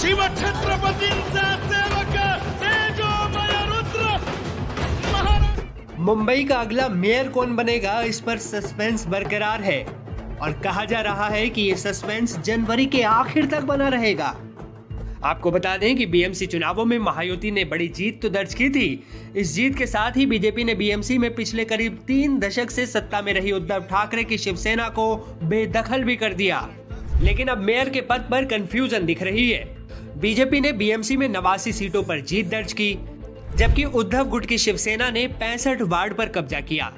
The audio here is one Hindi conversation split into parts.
शिवछत्रपतींचा सेवक तेजोमय रुद्र मुंबई का अगला मेयर कौन बनेगा, इस पर सस्पेंस बरकरार है और कहा जा रहा है कि ये सस्पेंस जनवरी के आखिर तक बना रहेगा। आपको बता दें कि बीएमसी चुनावों में महायुति ने बड़ी जीत तो दर्ज की थी। इस जीत के साथ ही बीजेपी ने बीएमसी में पिछले करीब 3 दशक से सत्ता में रही उद्धव ठाकरे की शिवसेना को बेदखल भी कर दिया। लेकिन अब मेयर के पद पर कंफ्यूजन दिख रही है। बीजेपी ने बीएमसी में 89 सीटों पर जीत दर्ज की, जबकि उद्धव गुट की शिवसेना ने 65 वार्ड पर कब्जा किया।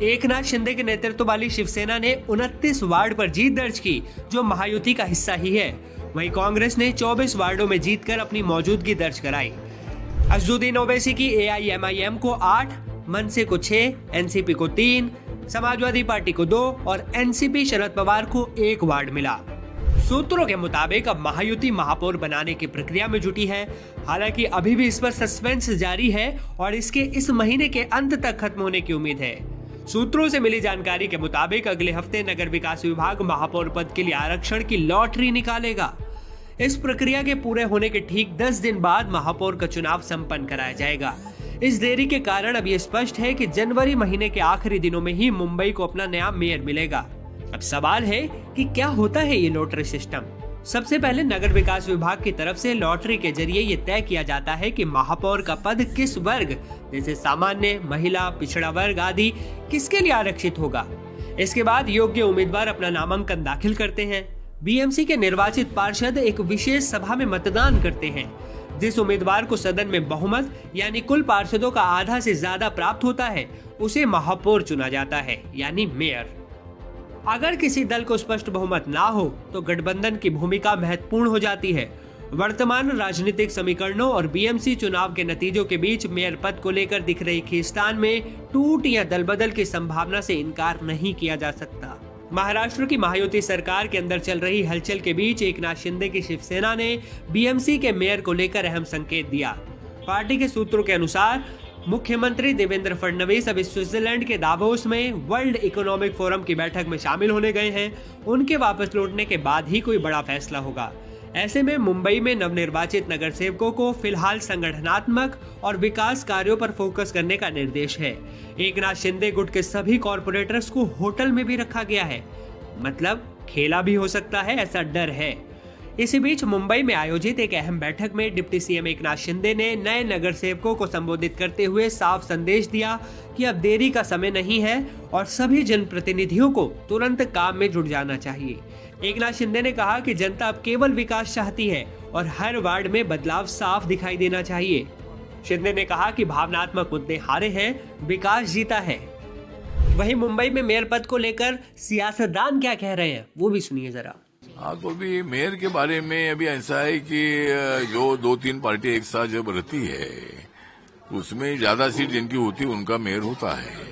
एकनाथ शिंदे के नेतृत्व वाली शिवसेना ने 29 वार्ड पर जीत दर्ज की, जो महायुति का हिस्सा ही है। वहीं कांग्रेस ने 24 वार्डों में जीतकर अपनी मौजूदगी दर्ज कराई। अजदुद्दीन ओवैसी की एआईएमआईएम को 8, मनसे को 6, एनसीपी को 3, समाजवादी पार्टी को 2 और एनसीपी शरद पवार को 1 वार्ड मिला। सूत्रों के मुताबिक अब महायुति महापौर बनाने की प्रक्रिया में जुटी है। हालांकि अभी भी इस पर सस्पेंस जारी है और इसके इस महीने के अंत तक खत्म होने की उम्मीद है। सूत्रों से मिली जानकारी के मुताबिक अगले हफ्ते नगर विकास विभाग महापौर पद के लिए आरक्षण की लॉटरी निकालेगा। इस प्रक्रिया के पूरे होने के ठीक 10 दिन बाद महापौर का चुनाव संपन्न कराया जाएगा। इस देरी के कारण अब ये स्पष्ट है कि जनवरी महीने के आखिरी दिनों में ही मुंबई को अपना नया मेयर मिलेगा। अब सवाल है कि क्या होता है ये लॉटरी सिस्टम। सबसे पहले नगर विकास विभाग की तरफ से लॉटरी के जरिए ये तय किया जाता है कि महापौर का पद किस वर्ग, जैसे सामान्य, महिला, पिछड़ा वर्ग आदि, किसके लिए आरक्षित होगा। इसके बाद योग्य उम्मीदवार अपना नामांकन दाखिल करते हैं। बीएमसी के निर्वाचित पार्षद एक विशेष सभा में मतदान करते हैं। जिस उम्मीदवार को सदन में बहुमत यानी कुल पार्षदों का आधा से ज्यादा प्राप्त होता है, उसे महापौर चुना जाता है, यानी मेयर। अगर किसी दल को स्पष्ट बहुमत ना हो तो गठबंधन की भूमिका महत्वपूर्ण हो जाती है। वर्तमान राजनीतिक समीकरणों और बीएमसी चुनाव के नतीजों के बीच मेयर पद को लेकर दिख रही खींचतान में टूट या दलबदल की संभावना से इनकार नहीं किया जा सकता। महाराष्ट्र की महायुति सरकार के अंदर चल रही हलचल के बीच एकनाथ शिंदे की शिवसेना ने बीएमसी के मेयर को लेकर अहम संकेत दिया। पार्टी के सूत्रों के अनुसार मुख्यमंत्री देवेंद्र फडणवीस अभी स्विट्जरलैंड के दावोस में वर्ल्ड इकोनॉमिक फोरम की बैठक में शामिल होने गए हैं। उनके वापस लौटने के बाद ही कोई बड़ा फैसला होगा। ऐसे में मुंबई में नवनिर्वाचित नगर सेवकों को फिलहाल संगठनात्मक और विकास कार्यों पर फोकस करने का निर्देश है। एकनाथ शिंदे गुट के सभी कॉर्पोरेटर्स को होटल में भी रखा गया है, मतलब खेला भी हो सकता है, ऐसा डर है। इसी बीच मुंबई में आयोजित एक अहम बैठक में डिप्टी सीएम एकनाथ शिंदे ने नए नगर सेवकों को संबोधित करते हुए साफ संदेश दिया कि अब देरी का समय नहीं है और सभी जनप्रतिनिधियों को तुरंत काम में जुट जाना चाहिए। एकनाथ शिंदे ने कहा कि जनता अब केवल विकास चाहती है और हर वार्ड में बदलाव साफ दिखाई देना चाहिए। शिंदे ने कहा कि भावनात्मक मुद्दे हारे हैं, विकास जीता है। वहीं मुंबई में मेयर पद को लेकर सियासतदान क्या कह रहे हैं, वो भी सुनिए जरा। हाँ, तो अभी मेयर के बारे में अभी ऐसा है कि जो 2-3 पार्टी एक साथ जब रहती है उसमें ज्यादा सीट जिनकी होती है उनका मेयर होता है।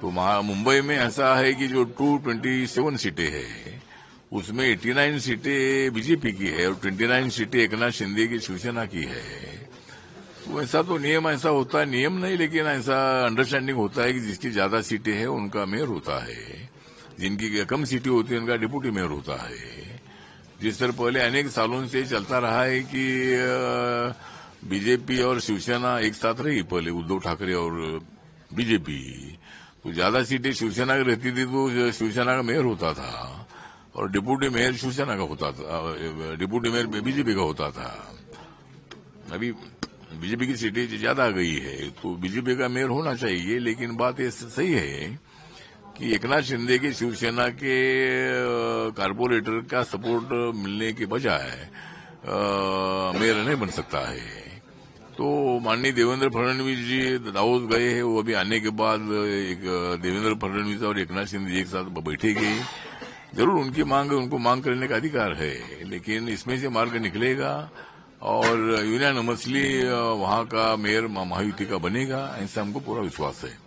तो मुंबई में ऐसा है कि जो 227 सीटें हैं उसमें 89 सीटें बीजेपी की है और 29 सीटें एकनाथ शिंदे की शिवसेना की है। तो ऐसा तो नियम ऐसा होता है, नियम नहीं लेकिन ऐसा अंडरस्टैंडिंग होता है कि जिसकी ज्यादा सीटें हैं उनका मेयर होता है, जिनकी कम सीटें होती है उनका डिप्टी मेयर होता है। जिस तरह पहले अनेक सालों से चलता रहा है कि बीजेपी और शिवसेना एक साथ रही, पहले उद्धव ठाकरे और बीजेपी, तो ज्यादा सीटें शिवसेना की रहती थी तो शिवसेना का मेयर होता था और डिप्टी मेयर शिवसेना का होता था, डिप्टी मेयर बीजेपी का होता था। अभी बीजेपी की सीटें ज्यादा आ गई है तो बीजेपी का मेयर होना चाहिए, लेकिन बात ये सही है कि एकनाथ शिंदे की शिवसेना के कारपोरेटर का सपोर्ट मिलने के बजाय मेयर नहीं बन सकता है। तो माननीय देवेंद्र फडणवीस जी दावोस गए हैं, वो अभी आने के बाद एक देवेंद्र फडणवीस और एकनाथ शिंदे एक साथ बैठेंगे। जरूर उनकी मांग, उनको मांग करने का अधिकार है, लेकिन इसमें से मार्ग निकलेगा और यूनियन मसली वहां का मेयर महायुति का बनेगा, ऐसा हमको पूरा विश्वास है।